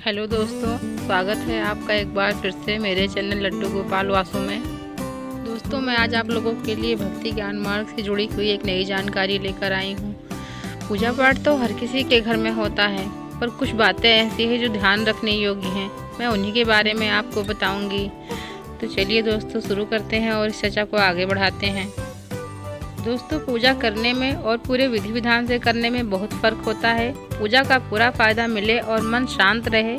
Hello दोस्तों, स्वागत है आपका एक बार फिर से मेरे चैनल लड्डू गोपाल वासु में। दोस्तों, मैं आज आप लोगों के लिए भक्ति ज्ञान मार्ग से जुड़ी हुई एक नई जानकारी लेकर आई हूँ। पूजा पाठ तो हर किसी के घर में होता है, पर कुछ बातें ऐसी हैं जो ध्यान रखने योग्य हैं। मैं उन्हीं के बारे में आपको बताऊँगी। तो चलिए दोस्तों, शुरू करते हैं और इस चर्चा को आगे बढ़ाते हैं। दोस्तों, पूजा करने में और पूरे विधि विधान से करने में बहुत फ़र्क होता है। पूजा का पूरा फ़ायदा मिले और मन शांत रहे,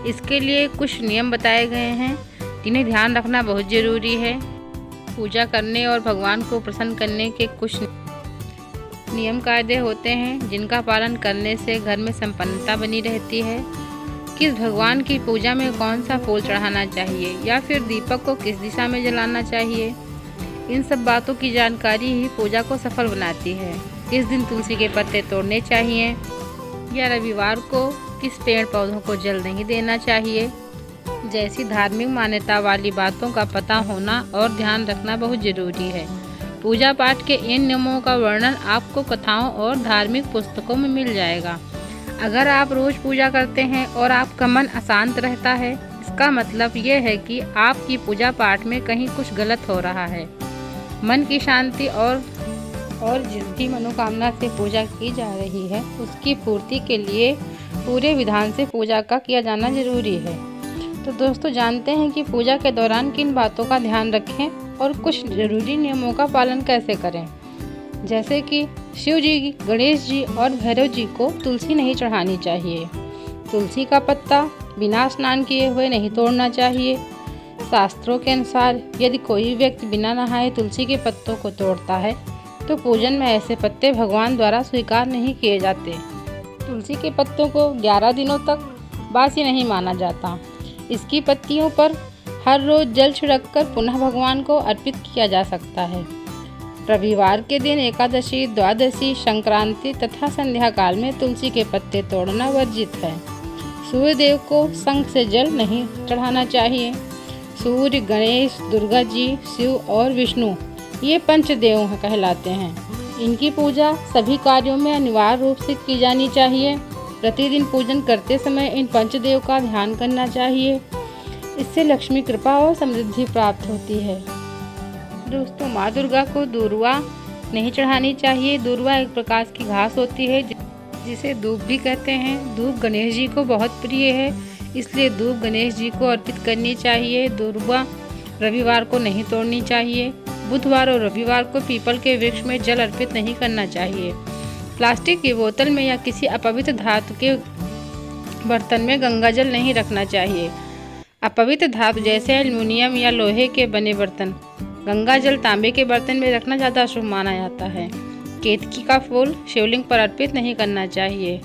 इसके लिए कुछ नियम बताए गए हैं जिन्हें ध्यान रखना बहुत ज़रूरी है। पूजा करने और भगवान को प्रसन्न करने के कुछ नियम कायदे होते हैं जिनका पालन करने से घर में संपन्नता बनी रहती है। किस भगवान की पूजा में कौन सा फूल चढ़ाना चाहिए या फिर दीपक को किस दिशा में जलाना चाहिए, इन सब बातों की जानकारी ही पूजा को सफल बनाती है। किस दिन तुलसी के पत्ते तोड़ने चाहिए या रविवार को किस पेड़ पौधों को जल नहीं देना चाहिए, जैसी धार्मिक मान्यता वाली बातों का पता होना और ध्यान रखना बहुत ज़रूरी है। पूजा पाठ के इन नियमों का वर्णन आपको कथाओं और धार्मिक पुस्तकों में मिल जाएगा। अगर आप रोज़ पूजा करते हैं और आपका मन अशांत रहता है, इसका मतलब यह है कि आपकी पूजा पाठ में कहीं कुछ गलत हो रहा है। मन की शांति और जिस भी मनोकामना से पूजा की जा रही है, उसकी पूर्ति के लिए पूरे विधान से पूजा का किया जाना जरूरी है। तो दोस्तों, जानते हैं कि पूजा के दौरान किन बातों का ध्यान रखें और कुछ जरूरी नियमों का पालन कैसे करें। जैसे कि शिव जी, गणेश जी और भैरव जी को तुलसी नहीं चढ़ानी चाहिए। तुलसी का पत्ता बिना स्नान किए हुए नहीं तोड़ना चाहिए। शास्त्रों के अनुसार यदि कोई व्यक्ति बिना नहाए तुलसी के पत्तों को तोड़ता है तो पूजन में ऐसे पत्ते भगवान द्वारा स्वीकार नहीं किए जाते। तुलसी के पत्तों को 11 दिनों तक बासी नहीं माना जाता। इसकी पत्तियों पर हर रोज जल छिड़ककर पुनः भगवान को अर्पित किया जा सकता है। रविवार के दिन एकादशी, द्वादशी, संक्रांति तथा संध्या काल में तुलसी के पत्ते तोड़ना वर्जित है। सूर्य देव को शंख से जल नहीं चढ़ाना चाहिए। सूर्य, गणेश, दुर्गा जी, शिव और विष्णु ये पंचदेव कहलाते हैं। इनकी पूजा सभी कार्यों में अनिवार्य रूप से की जानी चाहिए। प्रतिदिन पूजन करते समय इन पंचदेव का ध्यान करना चाहिए। इससे लक्ष्मी कृपा और समृद्धि प्राप्त होती है। दोस्तों, माँ दुर्गा को दूर्वा नहीं चढ़ानी चाहिए। दूर्वा एक प्रकार की घास होती है जिसे दूब भी कहते हैं। दूब गणेश जी को बहुत प्रिय है, इसलिए दूब गणेश जी को अर्पित करनी चाहिए। दूर्वा रविवार को नहीं तोड़नी चाहिए। बुधवार और रविवार को पीपल के वृक्ष में जल अर्पित नहीं करना चाहिए। प्लास्टिक की बोतल में या किसी अपवित्र धातु के बर्तन में गंगा जल नहीं रखना चाहिए। अपवित्र धातु जैसे एल्युमिनियम या लोहे के बने बर्तन, गंगा जल तांबे के बर्तन में रखना ज़्यादा शुभ माना जाता है। केतकी का फूल शिवलिंग पर अर्पित नहीं करना चाहिए।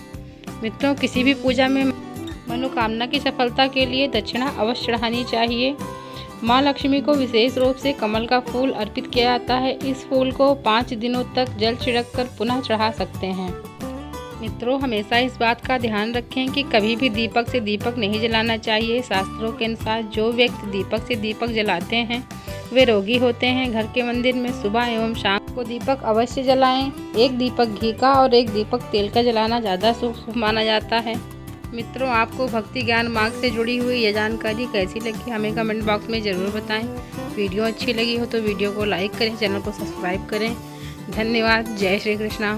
मित्रों, किसी भी पूजा में मनोकामना की सफलता के लिए दक्षिणा अवश्य चढ़ानी चाहिए। माँ लक्ष्मी को विशेष रूप से कमल का फूल अर्पित किया जाता है। इस फूल को 5 दिनों तक जल छिड़ककर पुनः चढ़ा सकते हैं। मित्रों, हमेशा इस बात का ध्यान रखें कि कभी भी दीपक से दीपक नहीं जलाना चाहिए। शास्त्रों के अनुसार जो व्यक्ति दीपक से दीपक जलाते हैं वे रोगी होते हैं। घर के मंदिर में सुबह एवं शाम को दीपक अवश्य जलाएं। एक दीपक घी का और एक दीपक तेल का जलाना ज़्यादा शुभ माना जाता है। मित्रों, आपको भक्ति ज्ञान मार्ग से जुड़ी हुई ये जानकारी कैसी लगी हमें कमेंट बॉक्स में ज़रूर बताएं। वीडियो अच्छी लगी हो तो वीडियो को लाइक करें, चैनल को सब्सक्राइब करें। धन्यवाद। जय श्री कृष्णा।